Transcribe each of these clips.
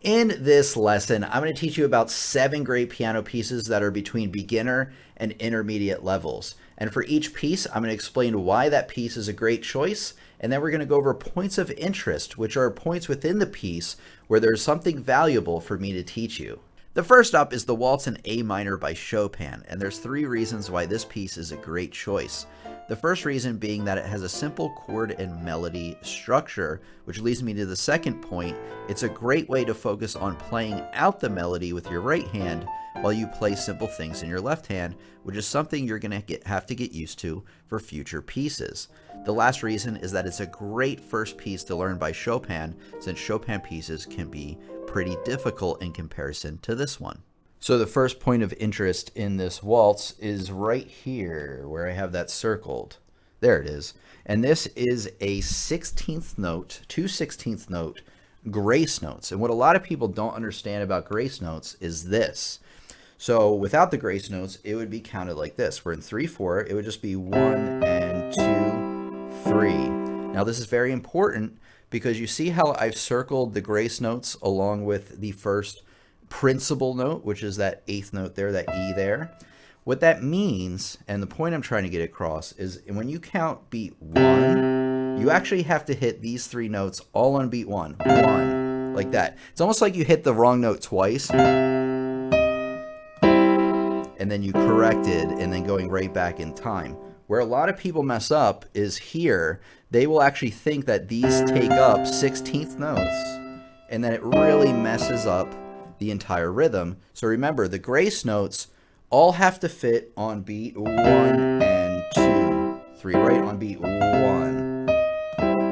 In this lesson, I'm going to teach you about 7 great piano pieces that are between beginner and intermediate levels. And for each piece, I'm going to explain why that piece is a great choice, and then we're going to go over points of interest, which are points within the piece where there's something valuable for me to teach you. The first up is the Waltz in A minor by Chopin, and there's 3 reasons why this piece is a great choice. The first reason being that it has a simple chord and melody structure, which leads me to the second point. It's a great way to focus on playing out the melody with your right hand while you play simple things in your left hand, which is something you're going to have to get used to for future pieces. The last reason is that it's a great first piece to learn by Chopin, since Chopin pieces can be pretty difficult in comparison to this one. So the first point of interest in this waltz is right here where I have that circled. There it is. And this is a 16th note, 2/16th note grace notes. And what a lot of people don't understand about grace notes is this. So without the grace notes, it would be counted like this. We're in 3/4, it would just be 1 and 2, 3. Now this is very important because you see how I've circled the grace notes along with the first principal note, which is that 8th note there, that E there. What that means, and the point I'm trying to get across, is when you count beat 1, you actually have to hit these 3 notes all on beat 1. 1, like that. It's almost like you hit the wrong note twice, and then you corrected, and then going right back in time. Where a lot of people mess up is here. They will actually think that these take up 16th notes, and then it really messes up the entire rhythm. So remember, the grace notes all have to fit on beat 1 and 2, 3, right on beat 1,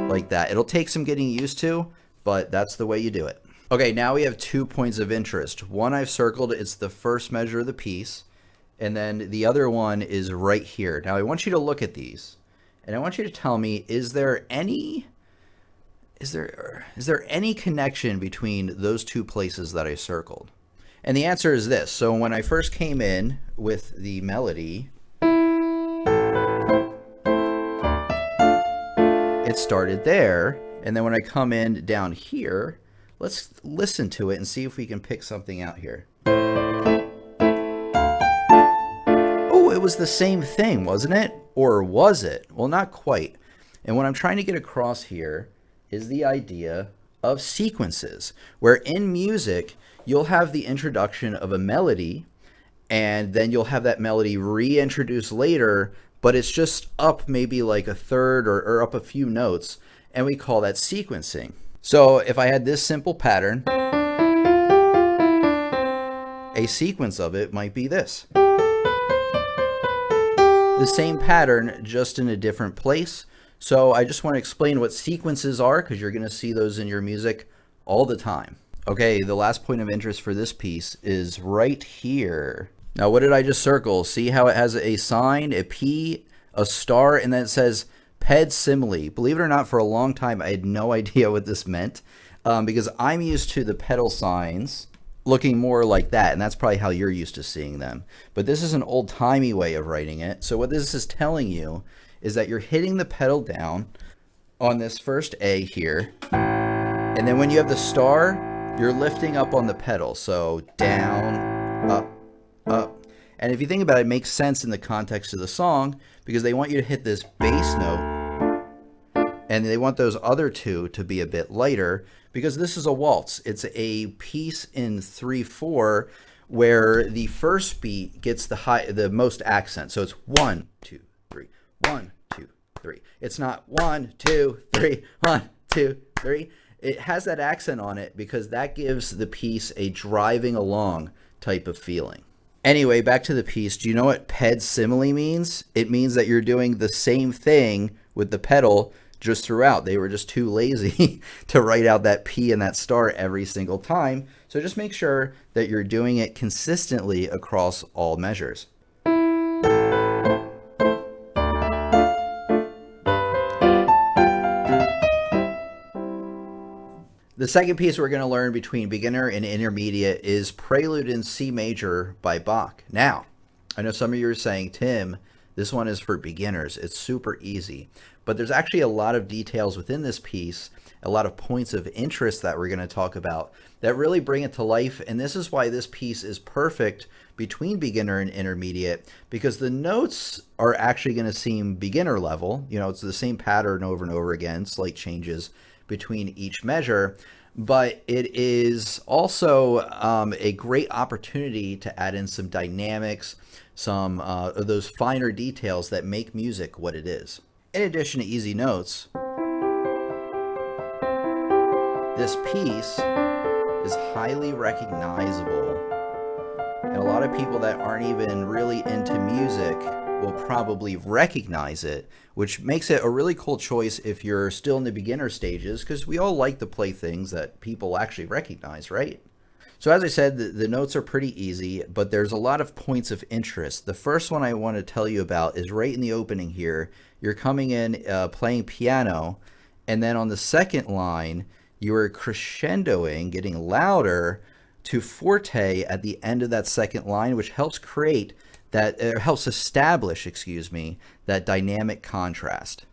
like that. It'll take some getting used to, but that's the way you do it. Okay, now we have 2 points of interest. One I've circled, it's the first measure of the piece, and then the other one is right here. Now I want you to look at these, and I want you to tell me, is there any connection between those 2 places that I circled? And the answer is this. So when I first came in with the melody, it started there. And then when I come in down here, let's listen to it and see if we can pick something out here. Oh, it was the same thing, wasn't it? Or was it? Well, not quite. And what I'm trying to get across here is the idea of sequences, where in music you'll have the introduction of a melody, and then you'll have that melody reintroduced later, but it's just up maybe like a third or up a few notes, and we call that sequencing. So if I had this simple pattern, a sequence of it might be this. The same pattern, just in a different place. So I just want to explain what sequences are, because you're going to see those in your music all the time. Okay, the last point of interest for this piece is right here. Now, what did I just circle? See how it has a sign, a P, a star, and then it says ped simile. Believe it or not, for a long time, I had no idea what this meant, because I'm used to the pedal signs looking more like that, and that's probably how you're used to seeing them. But this is an old-timey way of writing it. So what this is telling you is that you're hitting the pedal down on this first A here, and then when you have the star, you're lifting up on the pedal. So down, up, up. And if you think about it, it makes sense in the context of the song, because they want you to hit this bass note, and they want those other 2 to be a bit lighter, because this is a waltz. It's a piece in 3/4 where the first beat gets the most accent. So it's 1, 2, 3, 1, 2, 3. It's not 1, 2, 3, 1, 2, 3. It has that accent on it because that gives the piece a driving along type of feeling. Anyway, back to the piece. Do you know what ped simile means? It means that you're doing the same thing with the pedal just throughout. They were just too lazy to write out that P and that star every single time. So just make sure that you're doing it consistently across all measures. The second piece we're going to learn between beginner and intermediate is Prelude in C major by Bach. Now, I know some of you are saying, Tim, This one is for beginners. It's super easy. But there's actually a lot of details within this piece, a lot of points of interest that we're going to talk about that really bring it to life. And this is why this piece is perfect between beginner and intermediate, because the notes are actually going to seem beginner level. You know, it's the same pattern over and over again, slight changes between each measure. But it is also a great opportunity to add in some dynamics, some of those finer details that make music what it is. In addition to easy notes, this piece is highly recognizable. And a lot of people that aren't even really into music will probably recognize it, which makes it a really cool choice if you're still in the beginner stages, because we all like to play things that people actually recognize, right? So as I said, the notes are pretty easy, but there's a lot of points of interest. The first one I want to tell you about is right in the opening here. You're coming in playing piano, and then on the second line, you are crescendoing, getting louder to forte at the end of that second line, which helps create that, helps establish, excuse me, that dynamic contrast.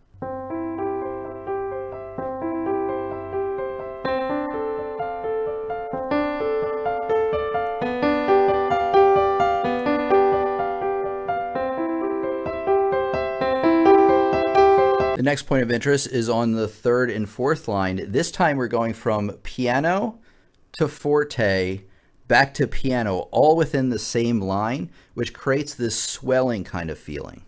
The next point of interest is on the third and fourth line. This time we're going from piano to forte, back to piano, all within the same line, which creates this swelling kind of feeling.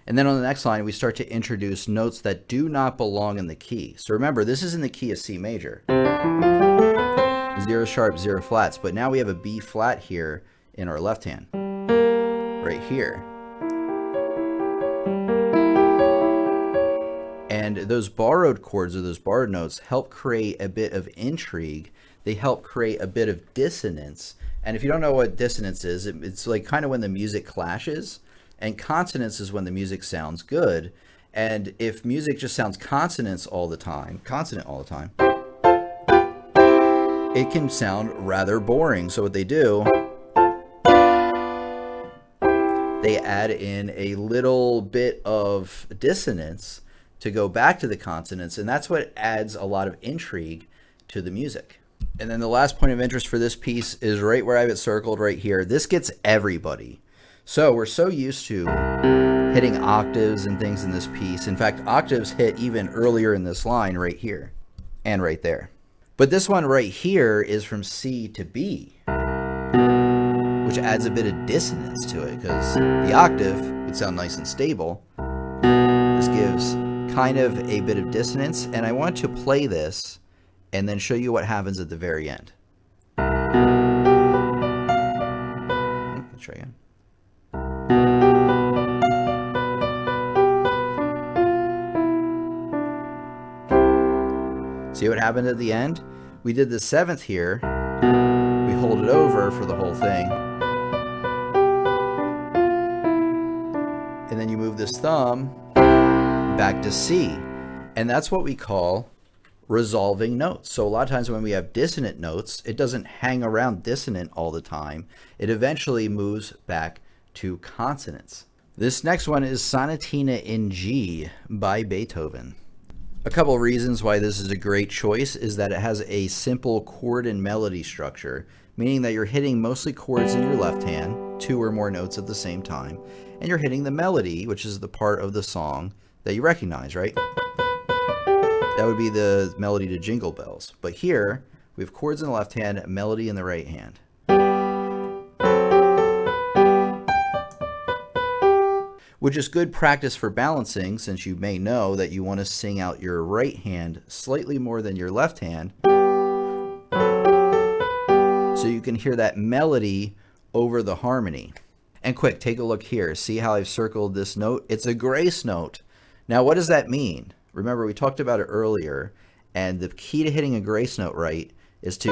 And then on the next line, we start to introduce notes that do not belong in the key. So remember, this is in the key of C major. 0 sharp, 0 flats. But now we have a B flat here in our left hand, right here. And those borrowed chords or those borrowed notes help create a bit of intrigue. They help create a bit of dissonance. And if you don't know what dissonance is, it's like kind of when the music clashes. And consonance is when the music sounds good. And if music just sounds consonant all the time, it can sound rather boring. So what they do, they add in a little bit of dissonance to go back to the consonants, and that's what adds a lot of intrigue to the music. And then the last point of interest for this piece is right where I have it circled right here. This gets everybody. So we're so used to hitting octaves and things in this piece. In fact, octaves hit even earlier in this line right here and right there. But this one right here is from C to B, which adds a bit of dissonance to it because the octave would sound nice and stable. This gives kind of a bit of dissonance, and I want to play this and then show you what happens at the very end. Let's try again. See what happened at the end? We did the seventh here. We hold it over for the whole thing. And then you move this thumb back to C. And that's what we call resolving notes. So a lot of times when we have dissonant notes, it doesn't hang around dissonant all the time. It eventually moves back to consonants. This next one is Sonatina in G by Beethoven. A couple of reasons why this is a great choice is that it has a simple chord and melody structure, meaning that you're hitting mostly chords in your left hand, 2 or more notes at the same time, and you're hitting the melody, which is the part of the song that you recognize, right? That would be the melody to Jingle Bells. But here, we have chords in the left hand, melody in the right hand. Which is good practice for balancing, since you may know that you want to sing out your right hand slightly more than your left hand, so you can hear that melody over the harmony. And quick, take a look here. See how I've circled this note? It's a grace note. Now, what does that mean? Remember, we talked about it earlier, and the key to hitting a grace note right is to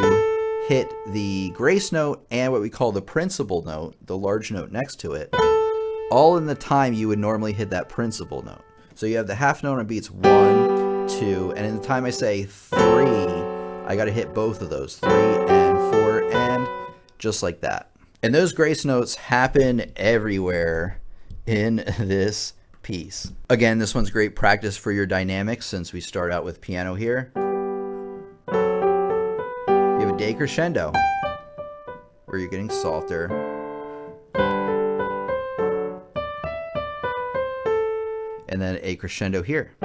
hit the grace note and what we call the principal note, the large note next to it, all in the time you would normally hit that principal note. So you have the half note on beats 1, 2, and in the time I say 3, I got to hit both of those, 3 and 4, and just like that. And those grace notes happen everywhere in this piece. Again, this one's great practice for your dynamics since we start out with piano here. You have a decrescendo where you're getting softer. And then a crescendo here.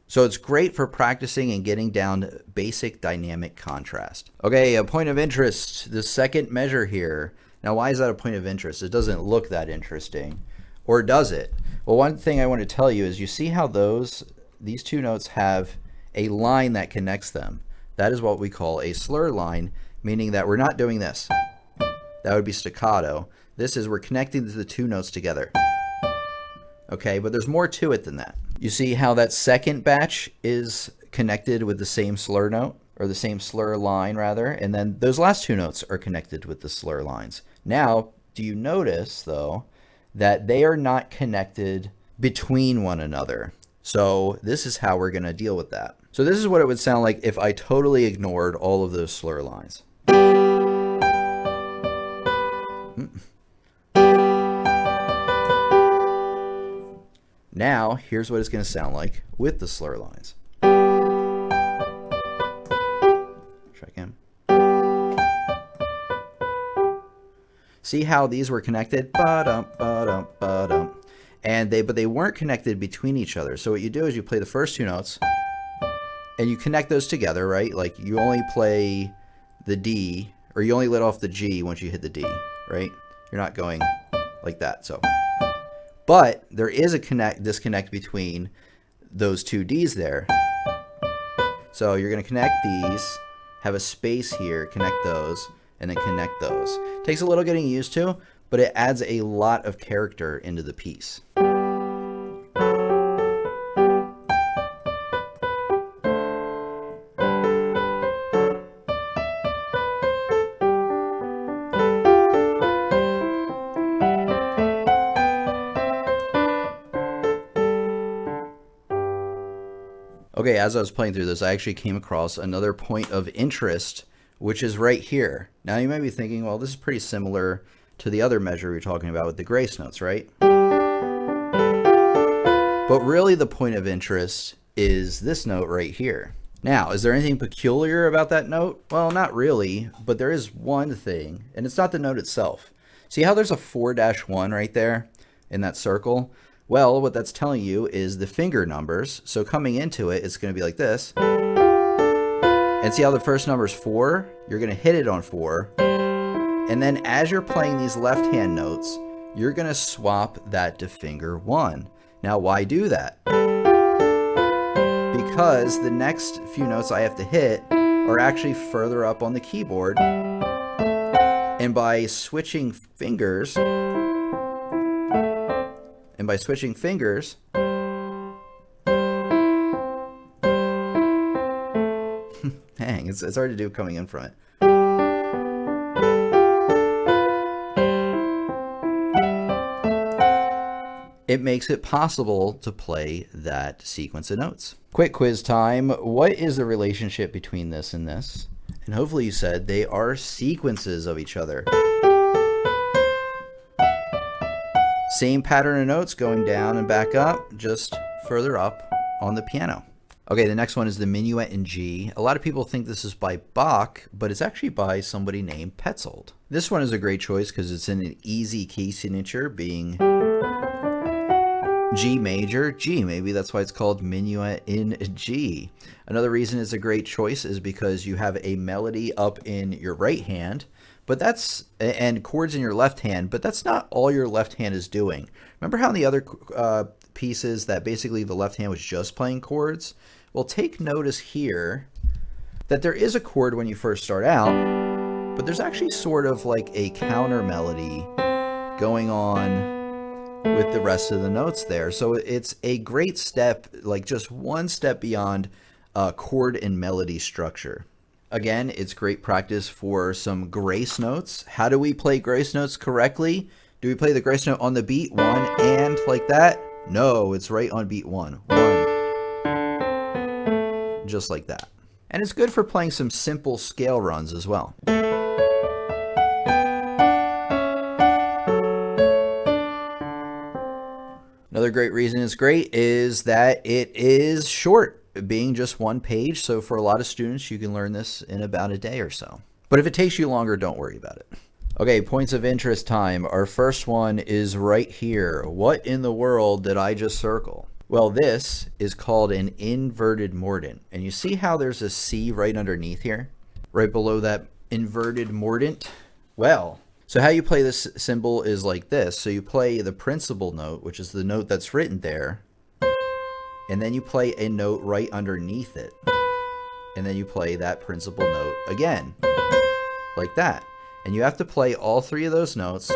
So it's great for practicing and getting down to basic dynamic contrast. Okay, a point of interest, the second measure here. Now, why is that a point of interest? It doesn't look that interesting. Or does it? Well, one thing I want to tell you is you see how these two notes have a line that connects them. That is what we call a slur line, meaning that we're not doing this. That would be staccato. This is we're connecting the two notes together. Okay, but there's more to it than that. You see how that second batch is connected with the same slur note, or the same slur line rather, and then those last two notes are connected with the slur lines. Now, do you notice though that they are not connected between one another? So this is how we're going to deal with that. So this is what it would sound like if I totally ignored all of those slur lines. Now, here's what it's going to sound like with the slur lines. Try again. See how these were connected? Ba-dum, ba-dum, ba-dum. But they weren't connected between each other. So what you do is you play the first two notes and you connect those together, right? Like you only play the D, or you only let off the G once you hit the D, right? You're not going like that. But there is a disconnect between those two Ds there. So you're going to connect these, have a space here, connect those, and then connect those. Takes a little getting used to, but it adds a lot of character into the piece. Okay, as I was playing through this, I actually came across another point of interest, which is right here. Now you might be thinking, well, this is pretty similar to the other measure we were talking about with the grace notes, right? But really the point of interest is this note right here. Now, is there anything peculiar about that note? Well, not really, but there is one thing, and it's not the note itself. See how there's a 4-1 right there in that circle? Well, what that's telling you is the finger numbers. So coming into it, it's going to be like this. And see how the first number is 4? You're going to hit it on 4. And then as you're playing these left-hand notes, you're going to swap that to finger 1. Now, why do that? Because the next few notes I have to hit are actually further up on the keyboard. And by switching fingers, dang, it's hard to do coming in from it. It makes it possible to play that sequence of notes. Quick quiz time. What is the relationship between this and this? And hopefully you said they are sequences of each other. Same pattern of notes going down and back up, just further up on the piano. Okay, the next one is the Minuet in G. A lot of people think this is by Bach, but it's actually by somebody named Petzold. This one is a great choice because it's in an easy key signature, being G major, G. Maybe that's why it's called Minuet in G. Another reason it's a great choice is because you have a melody up in your right hand, and chords in your left hand, but that's not all your left hand is doing. Remember how in the other pieces that basically the left hand was just playing chords? Well, take notice here that there is a chord when you first start out, but there's actually sort of like a counter melody going on with the rest of the notes there. So it's a great step, like just one step beyond chord and melody structure. Again, it's great practice for some grace notes. How do we play grace notes correctly? Do we play the grace note on the beat? 1 and like that? No, it's right on beat 1. 1. Just like that. And it's good for playing some simple scale runs as well. Another great reason it's great is that it is short, being just 1 page. So for a lot of students, you can learn this in about a day or so. But if it takes you longer, don't worry about it. Okay, points of interest time. Our first one is right here. What in the world did I just circle? Well, this is called an inverted mordent. And you see how there's a C right underneath here? Right below that inverted mordent? Well, so how you play this symbol is like this. So you play the principal note, which is the note that's written there. And then you play a note right underneath it. And then you play that principal note again. Like that. And you have to play all 3 of those notes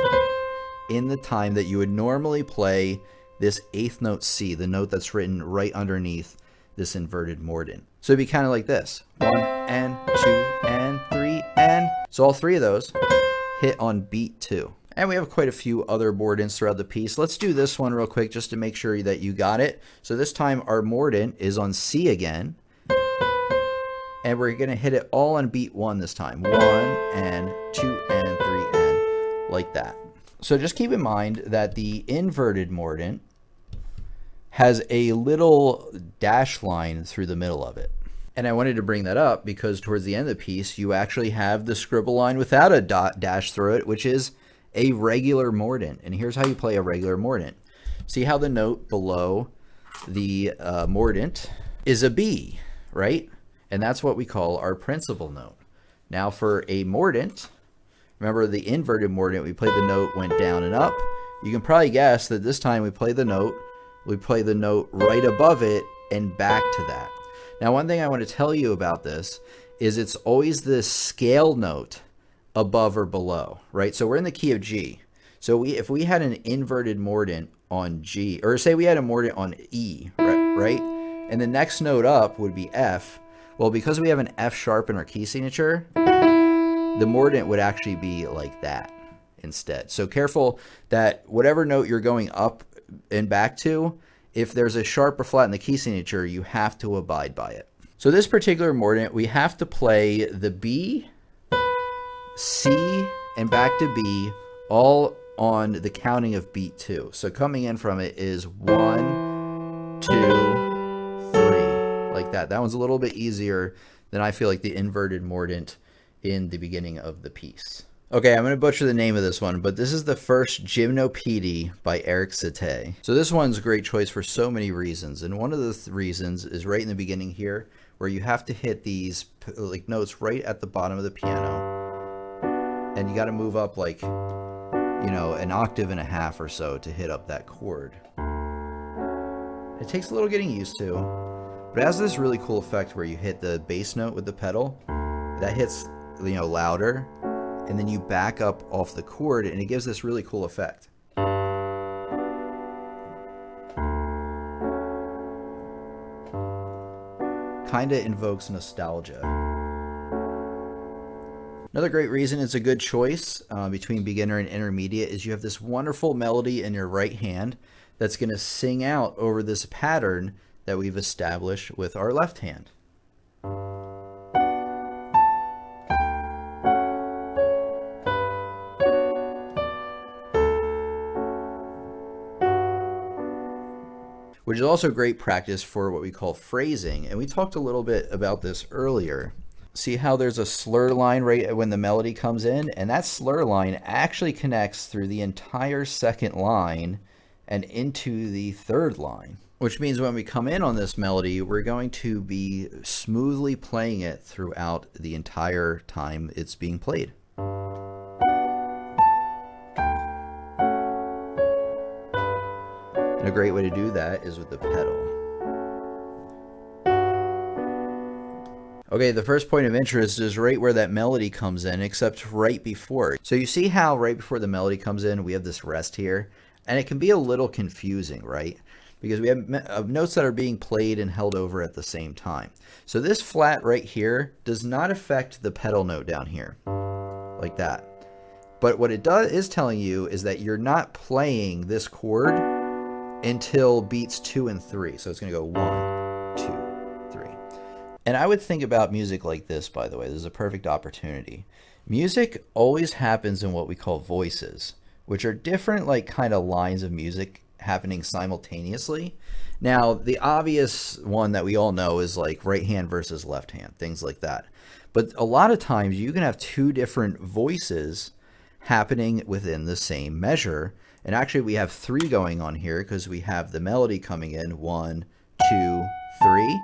in the time that you would normally play this 8th note C, the note that's written right underneath this inverted mordent. So it'd be kind of like this. 1 and 2 and 3 and... So all 3 of those hit on beat 2. And we have quite a few other mordents throughout the piece. Let's do this one real quick just to make sure that you got it. So this time our mordent is on C again. And we're going to hit it all on beat 1 this time. 1 and 2 and 3 and like that. So just keep in mind that the inverted mordent has a little dash line through the middle of it. And I wanted to bring that up because towards the end of the piece, you actually have the scribble line without a dash through it, which is a regular mordent. And here's how you play a regular mordent. See how the note below the mordent is a B, right? And that's what we call our principal note. Now for a mordent, remember the inverted mordent, we played the note, went down and up. You can probably guess that this time we play the note right above it and back to that. Now one thing I want to tell you about this is it's always the scale note above or below, right? So we're in the key of G. So if we had an inverted mordent on G, or say we had a mordent on E, right? And the next note up would be F. Well, because we have an F sharp in our key signature, the mordent would actually be like that instead. So careful that whatever note you're going up and back to, if there's a sharp or flat in the key signature, you have to abide by it. So this particular mordent, we have to play the B, C, and back to B, all on the counting of beat 2. So coming in from it is 1, 2, 3. Like that. That one's a little bit easier than I feel like the inverted mordent in the beginning of the piece. Okay, I'm going to butcher the name of this one, but this is the first Gymnopedie by Erik Satie. So this one's a great choice for so many reasons, and one of the reasons is right in the beginning here, where you have to hit these like notes right at the bottom of the piano, and you got to move up like, you know, an octave and a half or so to hit up that chord. It takes a little getting used to. But it has this really cool effect where you hit the bass note with the pedal. That hits, you know, louder. And then you back up off the chord and it gives this really cool effect. Kinda invokes nostalgia. Another great reason it's a good choice between beginner and intermediate is you have this wonderful melody in your right hand that's going to sing out over this pattern that we've established with our left hand. Which is also great practice for what we call phrasing. And we talked a little bit about this earlier. See how there's a slur line right when the melody comes in? And that slur line actually connects through the entire second line and into the third line. Which means when we come in on this melody, we're going to be smoothly playing it throughout the entire time it's being played. And a great way to do that is with the pedal. Okay, the first point of interest is right where that melody comes in, except right before. So you see how right before the melody comes in, we have this rest here? And it can be a little confusing, right? Because we have notes that are being played and held over at the same time. So this flat right here does not affect the pedal note down here, like that. But what it is telling you is that you're not playing this chord until beats 2 and 3. So it's going to go 1, 2, 3. And I would think about music like this, by the way. This is a perfect opportunity. Music always happens in what we call voices, which are different like kind of lines of music happening simultaneously. Now, the obvious one that we all know is like right hand versus left hand, things like that. But a lot of times you can have two different voices happening within the same measure. And actually we have 3 going on here because we have the melody coming in 1, 2, 3.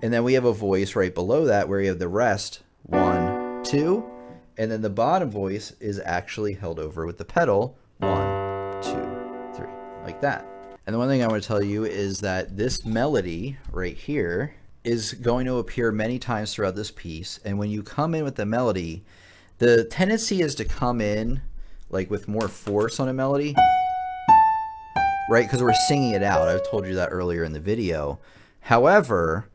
And then we have a voice right below that where you have the rest 1, 2. And then the bottom voice is actually held over with the pedal 1, 2, 3, like that. And the one thing I want to tell you is that this melody right here is going to appear many times throughout this piece. And when you come in with the melody, the tendency is to come in like with more force on a melody, right? Because we're singing it out. I've told you that earlier in the video. However,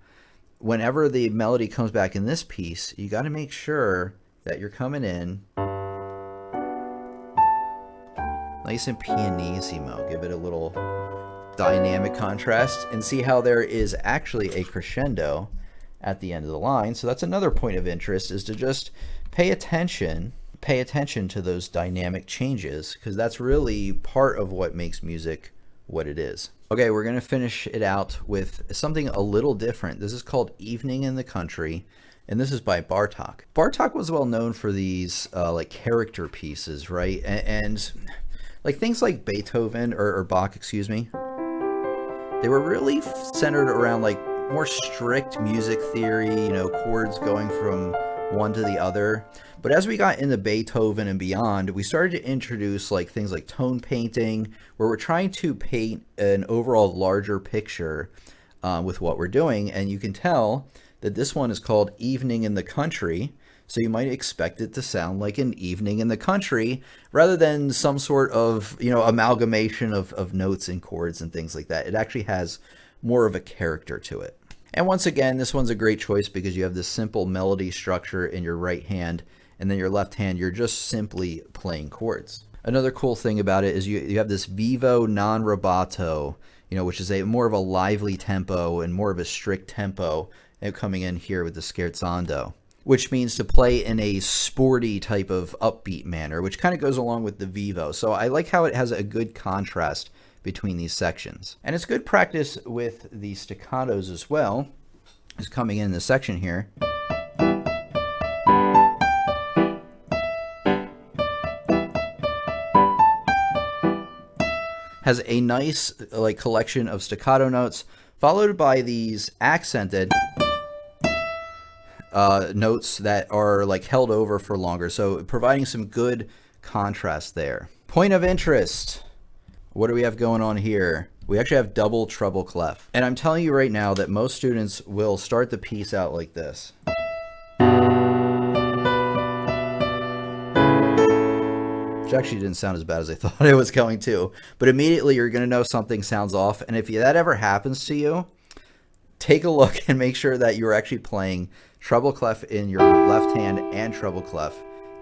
whenever the melody comes back in this piece, you got to make sure that you're coming in nice and pianissimo. Give it a little dynamic contrast and see how there is actually a crescendo at the end of the line. So that's another point of interest, is to just pay attention to those dynamic changes, because that's really part of what makes music what it is. Okay, we're going to finish it out with something a little different. This is called Evening in the Country, and this is by Bartok. Bartok was well known for these like character pieces, right? And like things like Beethoven or Bach, excuse me, they were really centered around like more strict music theory, you know, chords going from one to the other. But as we got into Beethoven and beyond, we started to introduce like things like tone painting, where we're trying to paint an overall larger picture with what we're doing. And you can tell that this one is called Evening in the Country. So you might expect it to sound like an evening in the country rather than some sort of, you know, amalgamation of notes and chords and things like that. It actually has more of a character to it. And once again, this one's a great choice because you have this simple melody structure in your right hand, and then your left hand, you're just simply playing chords. Another cool thing about it is you have this vivo non rubato, you know, which is a more of a lively tempo and more of a strict tempo, and coming in here with the scherzando, which means to play in a sporty type of upbeat manner, which kind of goes along with the vivo. So I like how it has a good contrast between these sections. And it's good practice with the staccatos as well. Is coming in this section here. Has a nice like collection of staccato notes, followed by these accented notes that are like held over for longer. So providing some good contrast there. Point of interest. What do we have going on here? We actually have double treble clef. And I'm telling you right now that most students will start the piece out like this. Which actually didn't sound as bad as I thought it was going to. But immediately you're going to know something sounds off. And if that ever happens to you, take a look and make sure that you're actually playing treble clef in your left hand and treble clef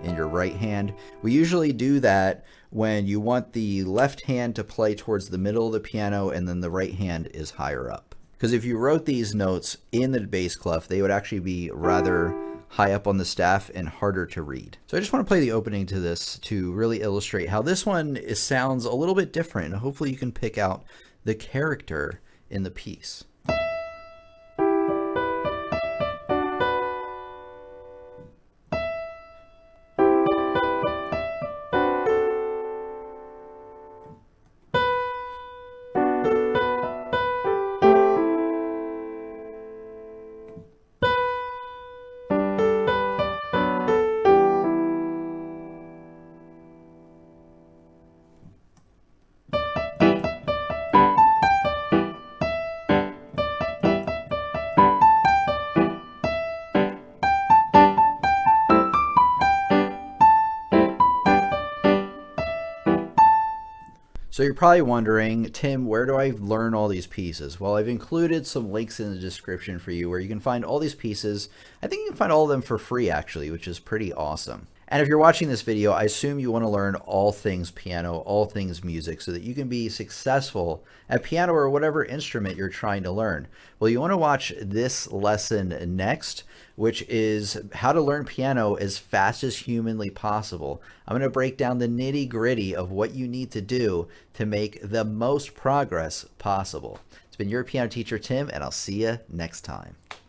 in your right hand. We usually do that when you want the left hand to play towards the middle of the piano and then the right hand is higher up. Because if you wrote these notes in the bass clef, they would actually be rather high up on the staff and harder to read. So I just want to play the opening to this to really illustrate how this one sounds a little bit different. And hopefully you can pick out the character in the piece. So you're probably wondering, Tim, where do I learn all these pieces? Well, I've included some links in the description for you where you can find all these pieces. I think you can find all of them for free, actually, which is pretty awesome. And if you're watching this video, I assume you want to learn all things piano, all things music, so that you can be successful at piano or whatever instrument you're trying to learn. Well, you want to watch this lesson next, which is how to learn piano as fast as humanly possible. I'm going to break down the nitty-gritty of what you need to do to make the most progress possible. It's been your piano teacher, Tim, and I'll see you next time.